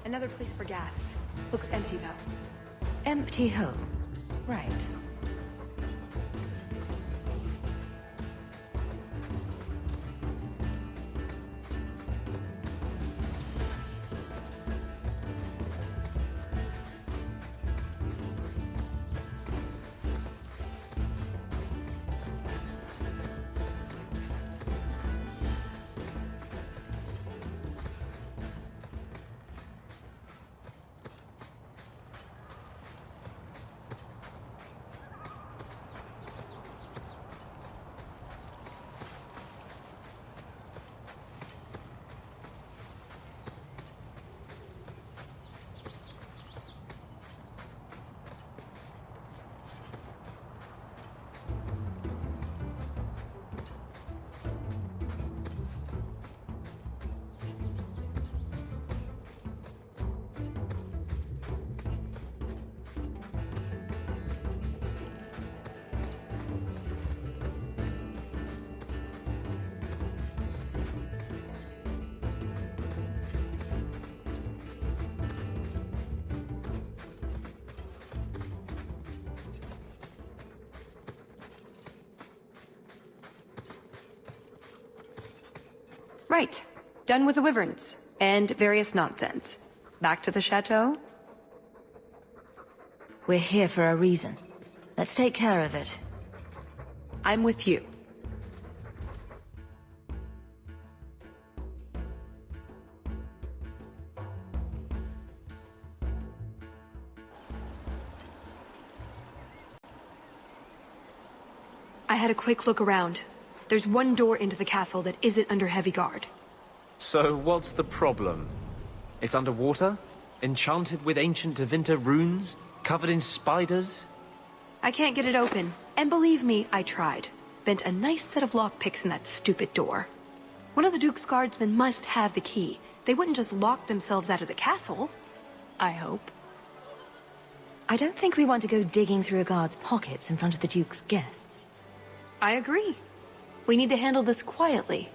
Another place for gas. Looks empty, though. Empty hole. Right. Right. Done with the wyverns. And various nonsense. Back to the chateau? We're here for a reason. Let's take care of it. I'm with you. I had a quick look around. There's one door into the castle that isn't under heavy guard. So what's the problem? It's underwater? Enchanted with ancient Tevinter runes? Covered in spiders? I can't get it open. And believe me, I tried. Bent a nice set of lockpicks in that stupid door. One of the Duke's guardsmen must have the key. They wouldn't just lock themselves out of the castle. I hope. I don't think we want to go digging through a guard's pockets in front of the Duke's guests. I agree. We need to handle this quietly.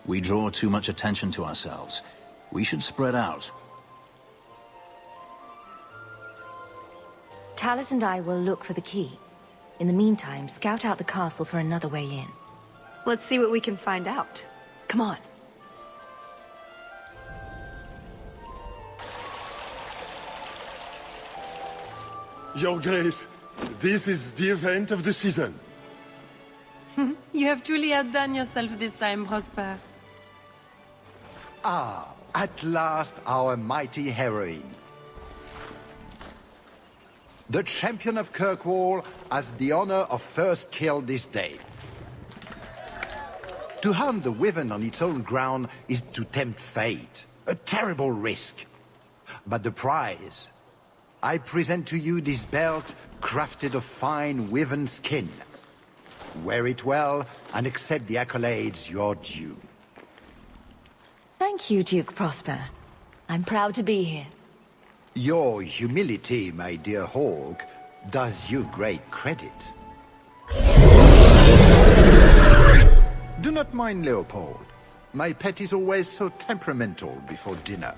We draw too much attention to ourselves. We should spread out. Tallis and I will look for the key. In the meantime, scout out the castle for another way in. Let's see what we can find out. Come on. Your Grace, this is the event of the season. You have truly outdone yourself this time, Prosper. Ah, at last our mighty heroine. The champion of Kirkwall has the honor of first kill this day. To hunt the wyvern on its own ground is to tempt fate. A terrible risk. But the prize... I present to you this belt crafted of fine wyvern skin. Wear it well and accept the accolades you're due. Thank you, Duke Prosper. I'm proud to be here. Your humility, my dear Hawk, does you great credit. Do not mind Leopold. My pet is always so temperamental before dinner.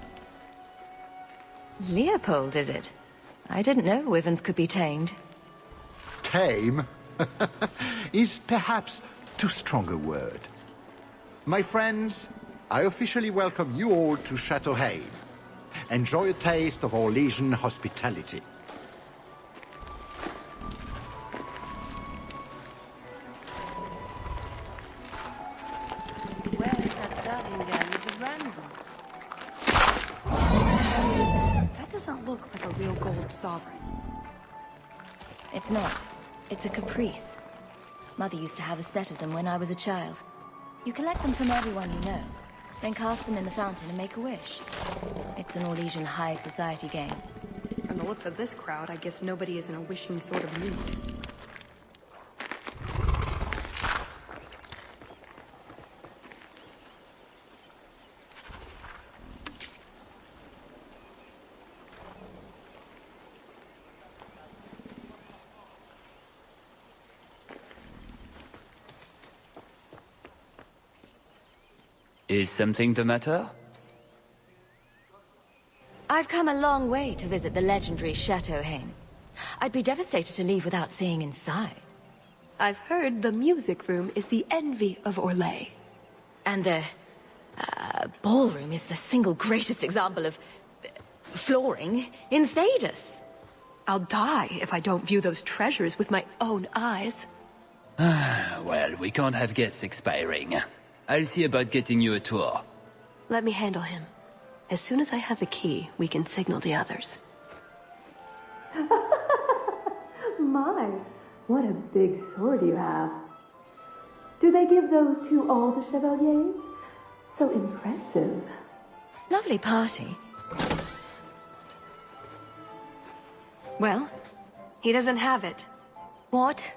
Leopold, is it? I didn't know wyverns could be tamed. Tame is perhaps too strong a word. My friends, I officially welcome you all to Chateau Hain. Enjoy a taste of Orlesian hospitality. Where is that serving girl with the ransom? That doesn't look like a real gold sovereign. It's not. It's a caprice. Mother used to have a set of them when I was a child. You collect them from everyone you know, then cast them in the fountain and make a wish. It's an Orlesian high society game. From the looks of this crowd, I guess nobody is in a wishing sort of mood. Is something the matter? I've come a long way to visit the legendary Chateau Hain. I'd be devastated to leave without seeing inside. I've heard the music room is the envy of Orlais. And the ballroom is the single greatest example of flooring in Thedas. I'll die if I don't view those treasures with my own eyes. Well, we can't have guests expiring. I'll see about getting you a tour. Let me handle him. As soon as I have the key, we can signal the others. My, what a big sword you have. Do they give those to all the chevaliers? So impressive. Lovely party. Well? He doesn't have it. What?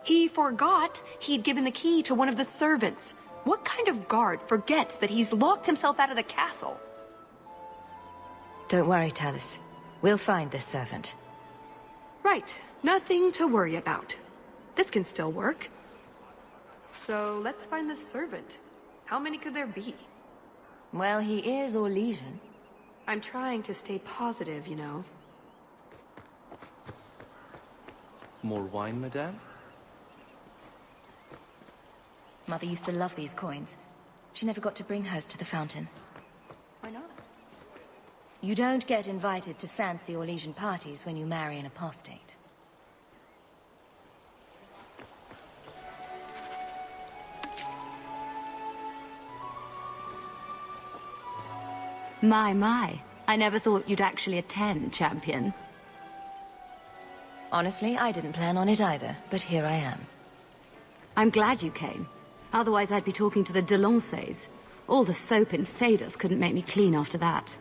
He forgot he'd given the key to one of the servants. What kind of guard forgets that he's locked himself out of the castle? Don't worry, Talus. We'll find this servant. Right. Nothing to worry about. This can still work. So let's find this servant. How many could there be? Well, he is Orlesian. I'm trying to stay positive, you know. More wine, madame? Mother used to love these coins. She never got to bring hers to the fountain. Why not? You don't get invited to fancy Orlesian parties when you marry an apostate. My. I never thought you'd actually attend, champion. Honestly, I didn't plan on it either, but here I am. I'm glad you came. Otherwise I'd be talking to the Delanceys. All the soap in Thedas couldn't make me clean after that.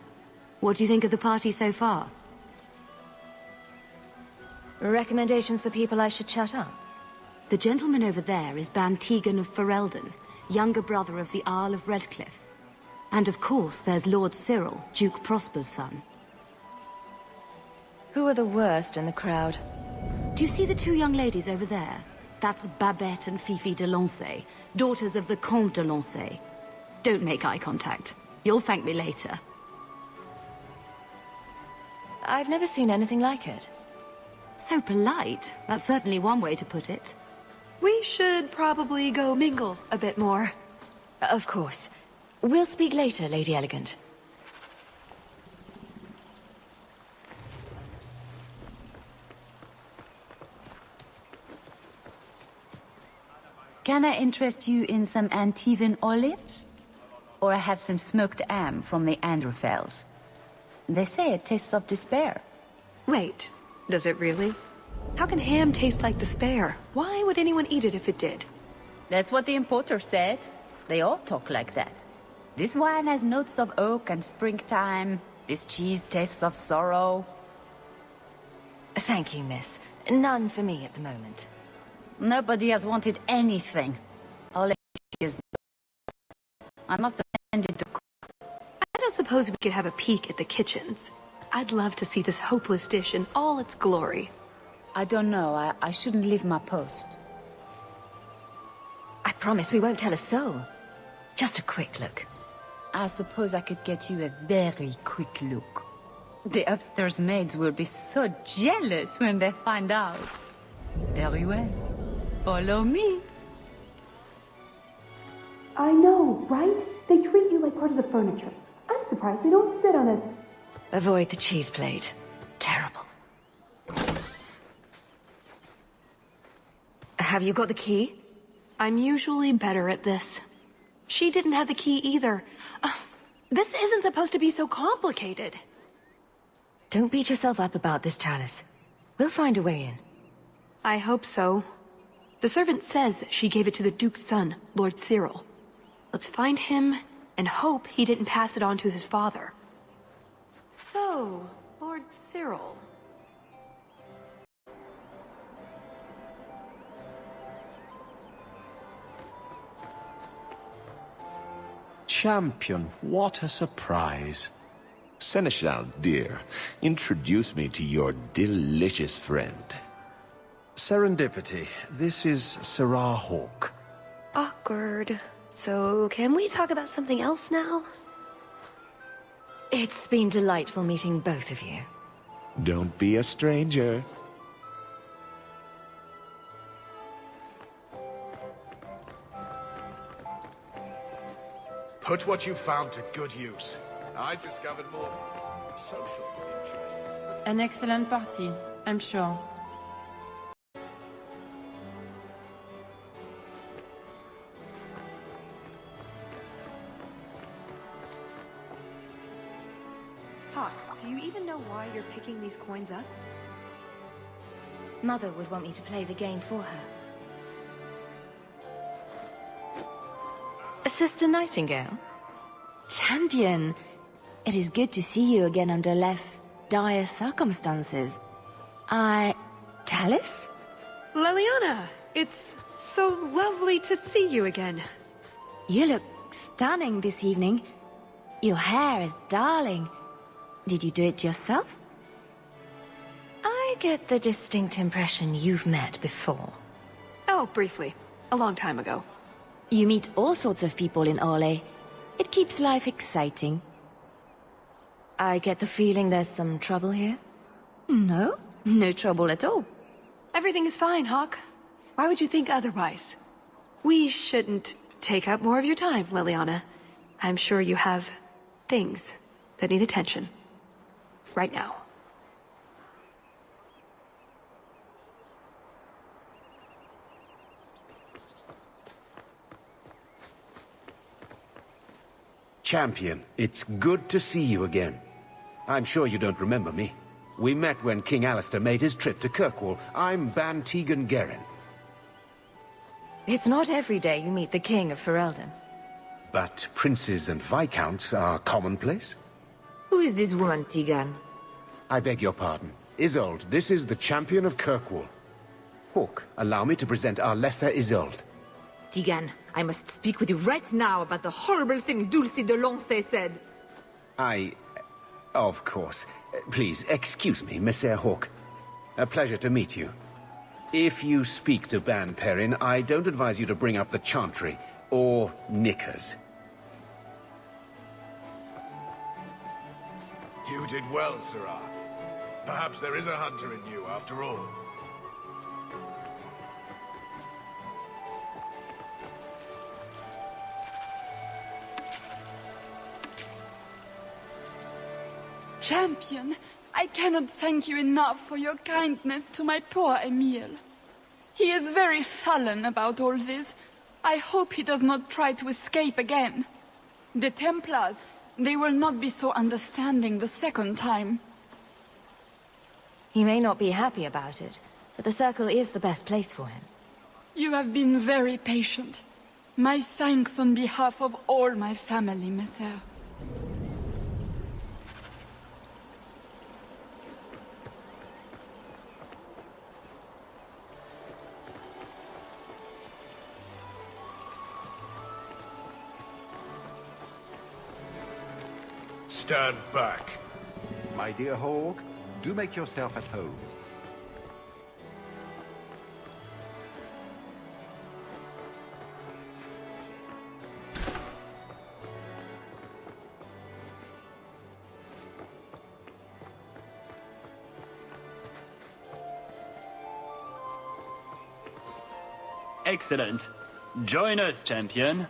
What do you think of the party so far? Recommendations for people I should chat up? The gentleman over there is Bantegan of Ferelden, younger brother of the Earl of Redcliffe. And of course, there's Lord Cyril, Duke Prosper's son. Who are the worst in the crowd? Do you see the two young ladies over there? That's Babette and Fifi de Lancey, daughters of the Comte de Lancey. Don't make eye contact. You'll thank me later. I've never seen anything like it. So polite. That's certainly one way to put it. We should probably go mingle a bit more. Of course. We'll speak later, Lady Elegant. Can I interest you in some Antivan olives? Or I have some smoked ham from the Androphels. They say it tastes of despair. Wait, does it really? How can ham taste like despair? Why would anyone eat it if it did? That's what the importer said. They all talk like that. This wine has notes of oak and springtime. This cheese tastes of sorrow. Thank you, miss. None for me at the moment. Nobody has wanted anything. All is... I must have ended the... I don't suppose we could have a peek at the kitchens. I'd love to see this hopeless dish in all its glory. I don't know. I shouldn't leave my post. I promise we won't tell a soul. Just a quick look. I suppose I could get you a very quick look. The upstairs maids will be so jealous when they find out. Very well. Follow me. I know, right? They treat you like part of the furniture. I'm surprised they don't sit on it. Avoid the cheese plate. Terrible. Have you got the key? I'm usually better at this. She didn't have the key either. This isn't supposed to be so complicated. Don't beat yourself up about this, Chalice. We'll find a way in. I hope so. The servant says she gave it to the Duke's son, Lord Cyril. Let's find him and hope he didn't pass it on to his father. So, Lord Cyril... Champion, what a surprise. Seneschal, dear, introduce me to your delicious friend. Serendipity, this is Sirrah Hawke. Awkward. So, can we talk about something else now? It's been delightful meeting both of you. Don't be a stranger. Put what you found to good use. I discovered more social interests. An excellent party, I'm sure. Hawk, do you even know why you're picking these coins up? Mother would want me to play the game for her. Sister Nightingale? Champion! It is good to see you again under less dire circumstances. Tallis? Leliana, it's so lovely to see you again. You look stunning this evening. Your hair is darling. Did you do it yourself? I get the distinct impression you've met before. Oh, briefly. A long time ago. You meet all sorts of people in Orlais. It keeps life exciting. I get the feeling there's some trouble here? No, no trouble at all. Everything is fine, Hawk. Why would you think otherwise? We shouldn't take up more of your time, Leliana. I'm sure you have things that need attention. Right now. Champion, it's good to see you again. I'm sure you don't remember me. We met when King Alistair made his trip to Kirkwall. I'm Ban Tegan Gerin. It's not every day you meet the King of Ferelden. But princes and viscounts are commonplace? Who is this woman, Tegan? I beg your pardon. Isolde, this is the champion of Kirkwall. Hawke, allow me to present our lesser Isolde. Tegan, I must speak with you right now about the horrible thing Dulcie de Lancey said. Of course. Please, excuse me, Messer Hawke. A pleasure to meet you. If you speak to Ban Perrin, I don't advise you to bring up the Chantry, or knickers. You did well, Sirrah. Perhaps there is a hunter in you, after all. Champion, I cannot thank you enough for your kindness to my poor Emile. He is very sullen about all this. I hope he does not try to escape again. The Templars, they will not be so understanding the second time. He may not be happy about it, but the Circle is the best place for him. You have been very patient. My thanks on behalf of all my family, Messer. Stand back. My dear Hawk, do make yourself at home. Excellent. Join us, champion.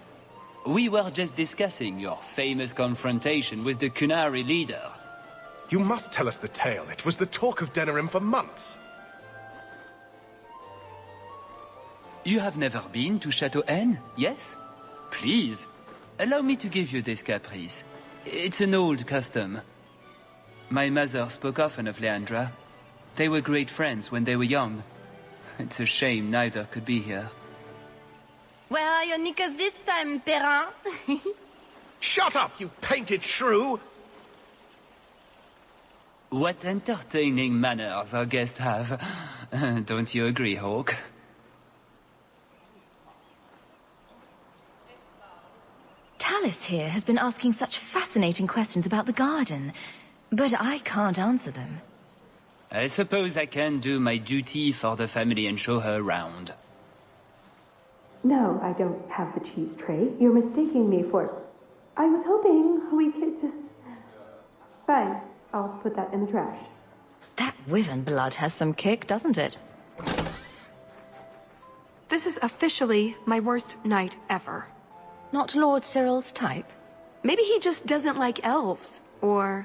We were just discussing your famous confrontation with the Kunari leader. You must tell us the tale. It was the talk of Denerim for months. You have never been to Chateau N, yes? Please, allow me to give you this caprice. It's an old custom. My mother spoke often of Leandra. They were great friends when they were young. It's a shame neither could be here. Where are your knickers this time, Perrin? Shut up, you painted shrew! What entertaining manners our guests have. Don't you agree, Hawk? Tallis here has been asking such fascinating questions about the garden, but I can't answer them. I suppose I can do my duty for the family and show her around. No, I don't have the cheese tray. You're mistaking me for... I was hoping we could just... Fine, I'll put that in the trash. That wyvern blood has some kick, doesn't it? This is officially my worst night ever. Not Lord Cyril's type? Maybe he just doesn't like elves. Or...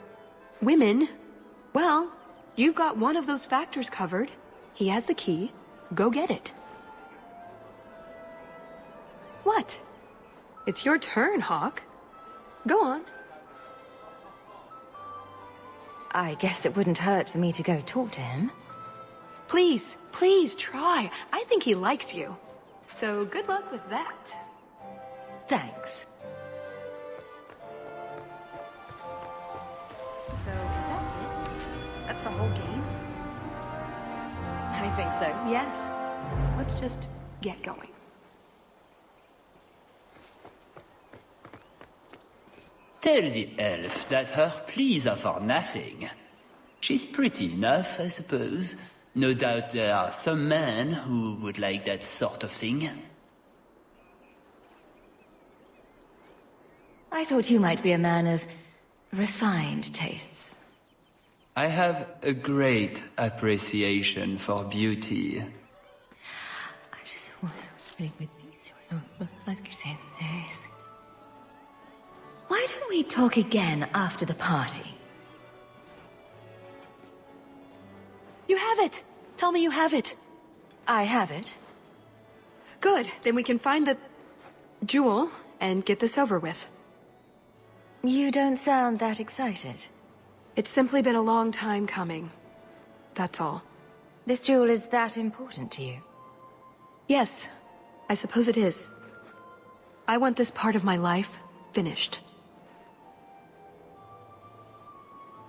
women. Well, you've got one of those factors covered. He has the key. Go get it. What? It's your turn, Hawk. Go on. I guess it wouldn't hurt for me to go talk to him. Please, please try. I think he likes you. So good luck with that. Thanks. So, is that it? That's the whole game? I think so, yes. Let's just get going. Tell the elf that her pleas are for nothing. She's pretty enough, I suppose. No doubt there are some men who would like that sort of thing. I thought you might be a man of refined tastes. I have a great appreciation for beauty. I just was with these. Why don't we talk again after the party? You have it! Tell me you have it. I have it. Good, then we can find the... jewel and get this over with. You don't sound that excited. It's simply been a long time coming. That's all. This jewel is that important to you? Yes, I suppose it is. I want this part of my life finished.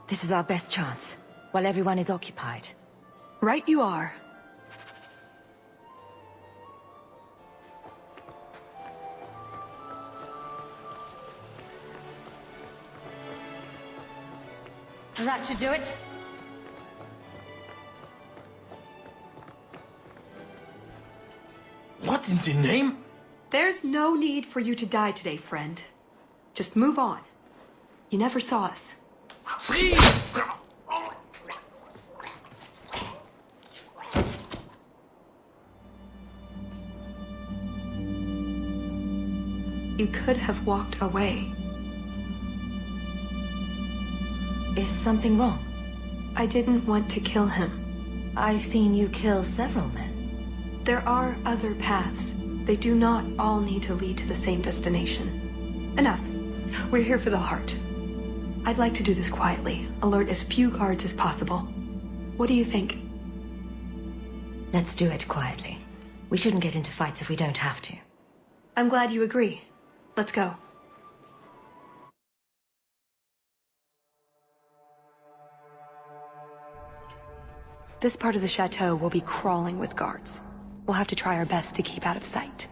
This is our best chance, while everyone is occupied. Right you are. That should do it. What in the name? There's no need for you to die today, friend. Just move on. You never saw us. You could have walked away. Is something wrong? I didn't want to kill him. I've seen you kill several men. There are other paths. They do not all need to lead to the same destination. Enough. We're here for the heart. I'd like to do this quietly, alert as few guards as possible. What do you think? Let's do it quietly. We shouldn't get into fights if we don't have to. I'm glad you agree. Let's go. This part of the chateau will be crawling with guards. We'll have to try our best to keep out of sight.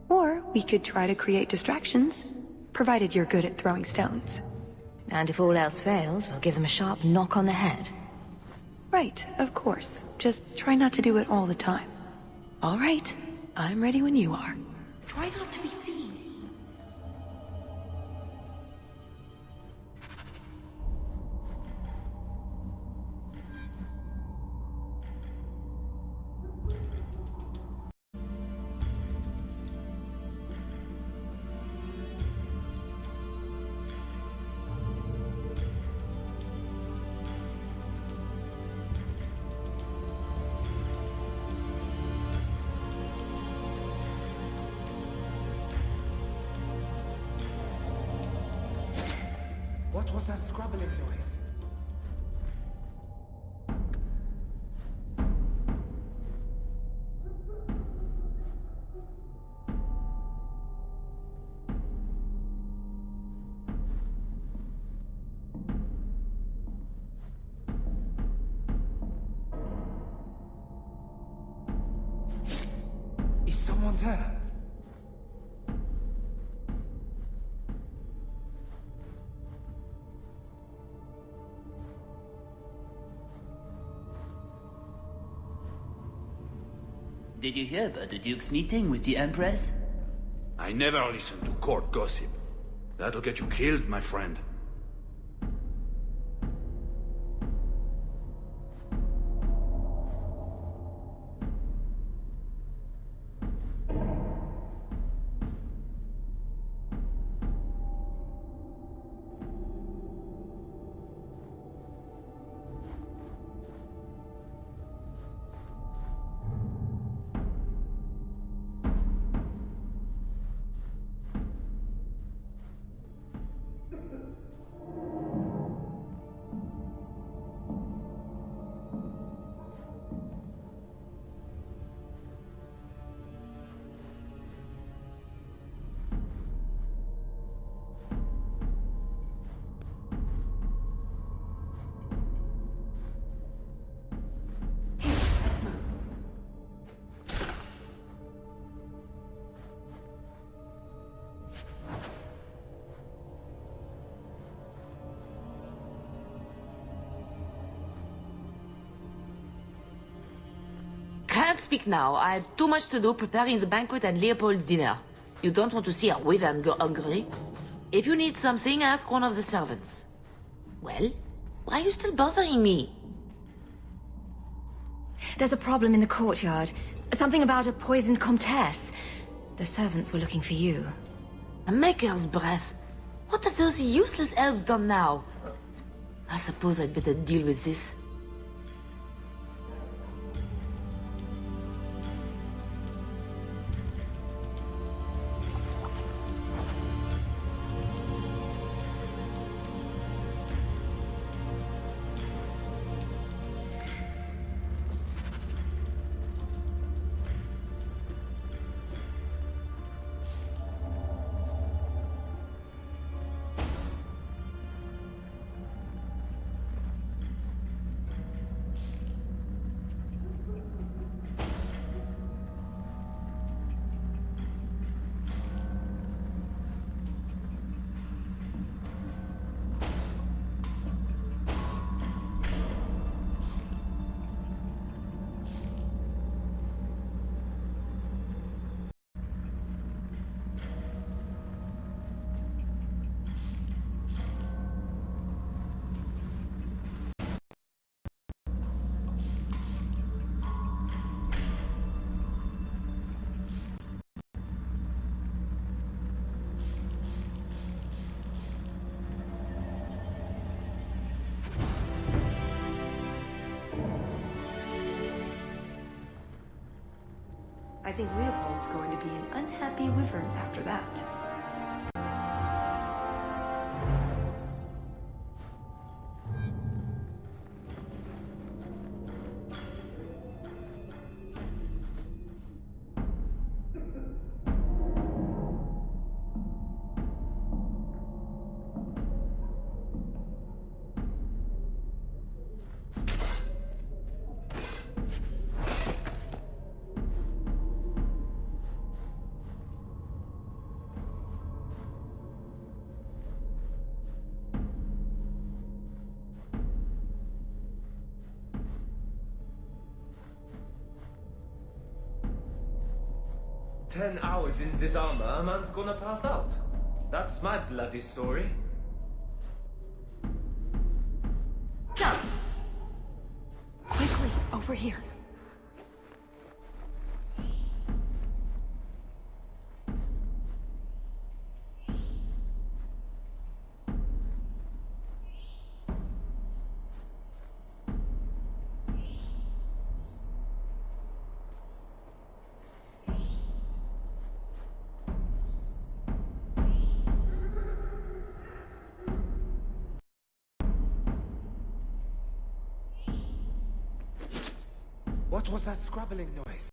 Or we could try to create distractions, provided you're good at throwing stones. And if all else fails, we'll give them a sharp knock on the head. Right, of course. Just try not to do it all the time. All right, I'm ready when you are. Try not to be seen. What was that scrabbling noise? Is someone there? Did you hear about the Duke's meeting with the Empress? I never listen to court gossip. That'll get you killed, my friend. Can't speak now. I have too much to do preparing the banquet and Leopold's dinner. You don't want to see her wither and go hungry. If you need something, ask one of the servants. Well, why are you still bothering me? There's a problem in the courtyard. Something about a poisoned comtesse. The servants were looking for you. A maker's breath. What have those useless elves done now? I suppose I'd better deal with this. I think Leopold's going to be an unhappy wyvern after that. 10 hours in this armor, a man's gonna pass out. That's my bloody story. Quickly, over here. What was that scrabbling noise?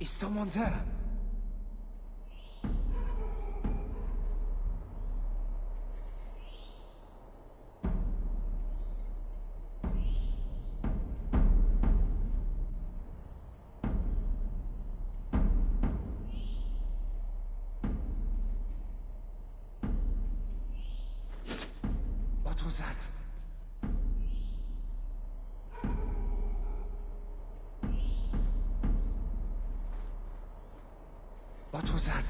Is someone there? What was that? What was that?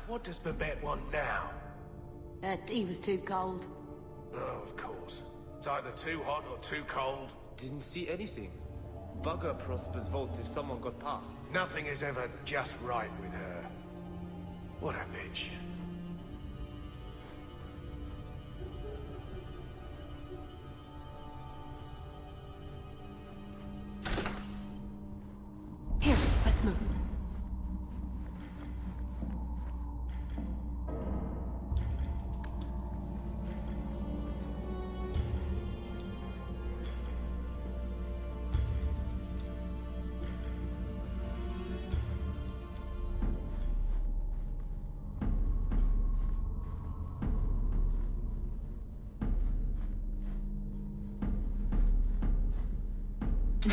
What does Babette want now? That tea was too cold. Oh, of course. It's either too hot or too cold. Didn't see anything. Bugger Prosper's vault if someone got past. Nothing is ever just right with her. What a bitch. Here, let's move.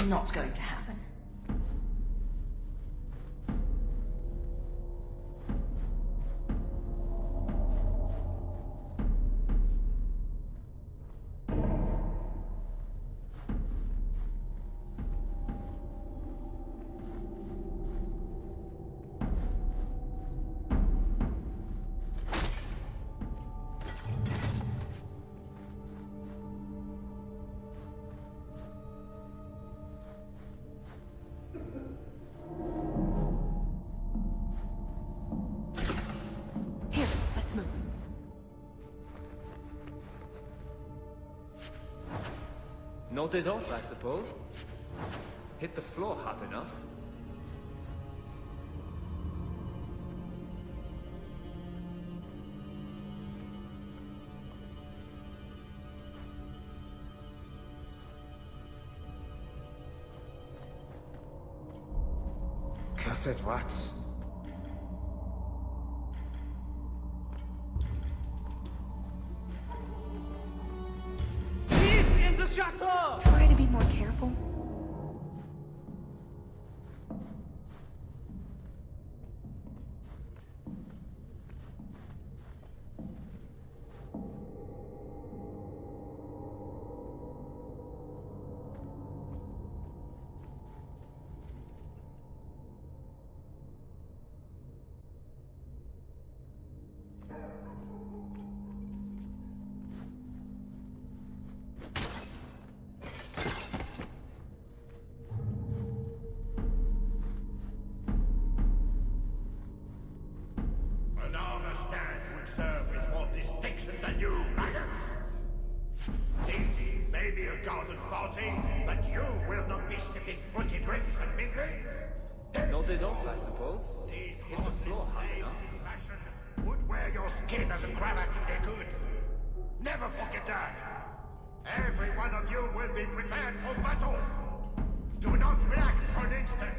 Not going to happen. Here, let's move. Noted off, I suppose. Hit the floor hard enough. Cursed rats. In the chateau! Try to be more careful. An armor stand would serve with more distinction than you, maggots. This may be a garden party, but you will not be sipping fruity drinks and mingling. Nodded off, I suppose. These Hit the floor high enough. fashion would wear your skin as a cravat if they could. Never forget that. Every one of you will be prepared for battle. Do not relax for an instant.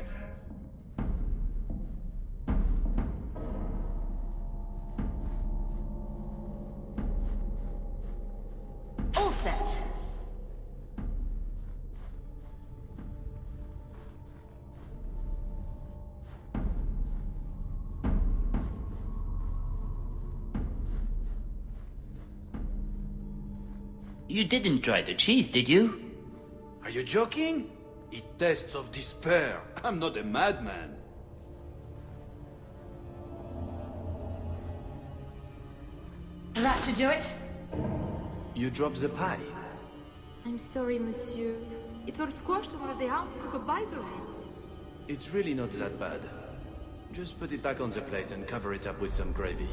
All set. You didn't try the cheese, did you? Are you joking? It tastes of despair. I'm not a madman. That should do it. You dropped the pie. I'm sorry, monsieur. It's all squashed and one of the hounds took a bite of it. It's really not that bad. Just put it back on the plate and cover it up with some gravy.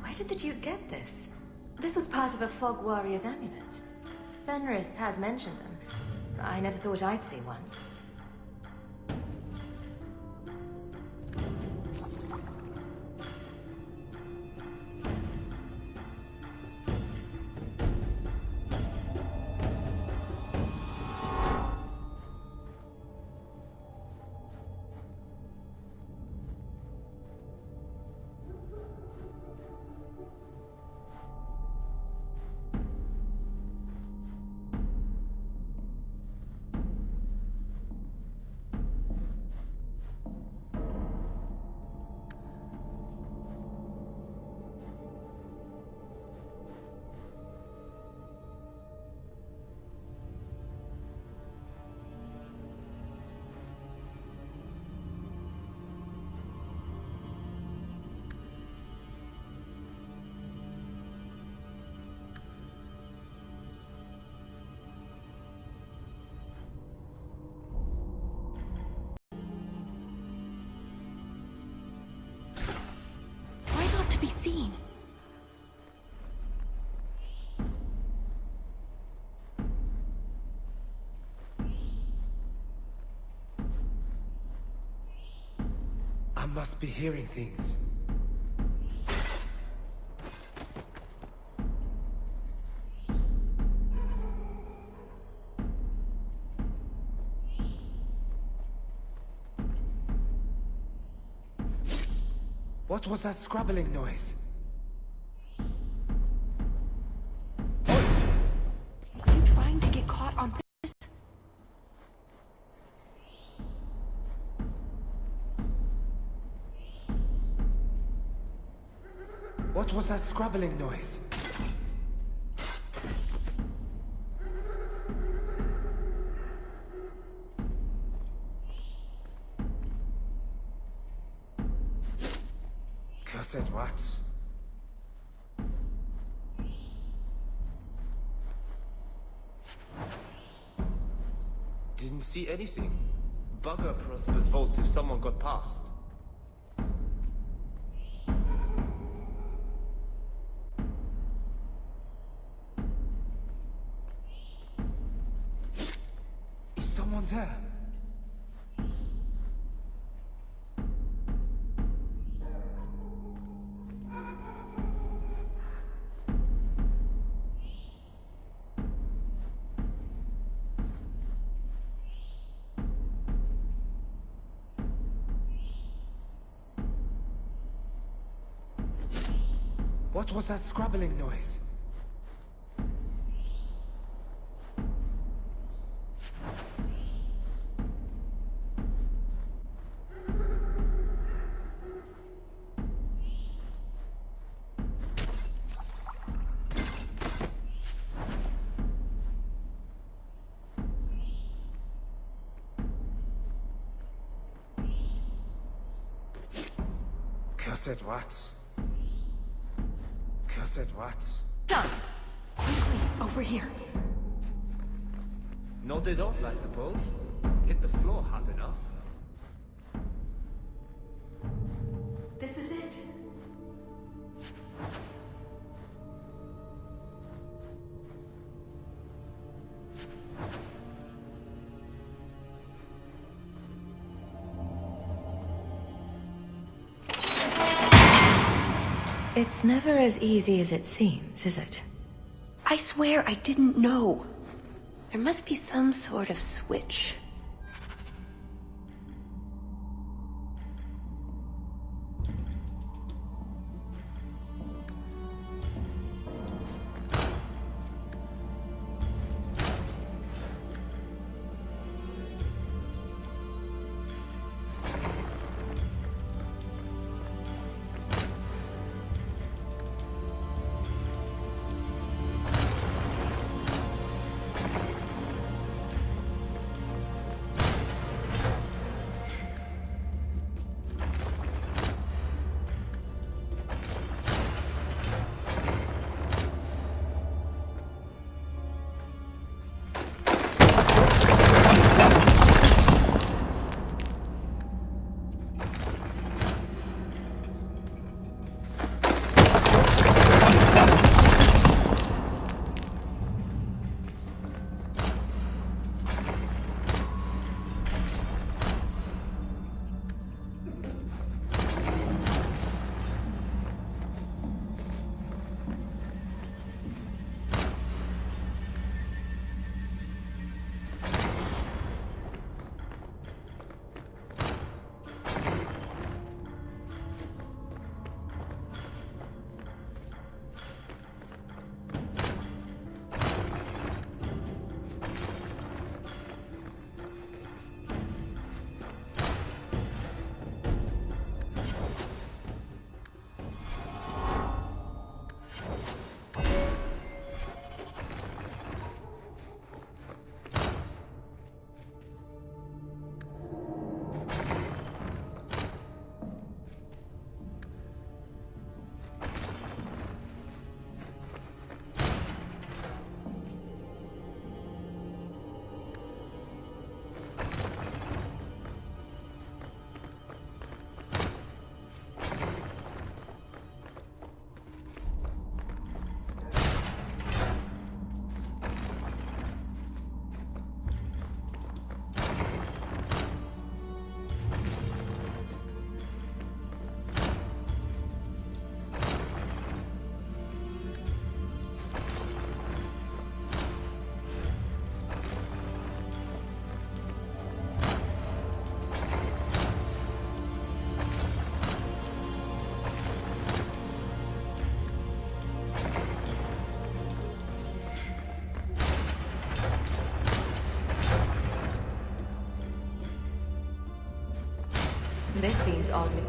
Where did the Duke get this? This was part of a Fog Warrior's amulet. Fenris has mentioned them. I never thought I'd see one. Be seen. I must be hearing things. What was that scrabbling noise? Are you trying to get caught on this? What was that scrabbling noise? Cursed rats. Didn't see anything. Bugger Prosper's vault if someone got past. Is someone there? What was that scrabbling noise? Cursed rats. Cursed rats. Done! Quickly, over here. Nodded off, I suppose. Hit the floor hard enough. This is it. It's never as easy as it seems, is it? I swear I didn't know. There must be some sort of switch. This seems oddly...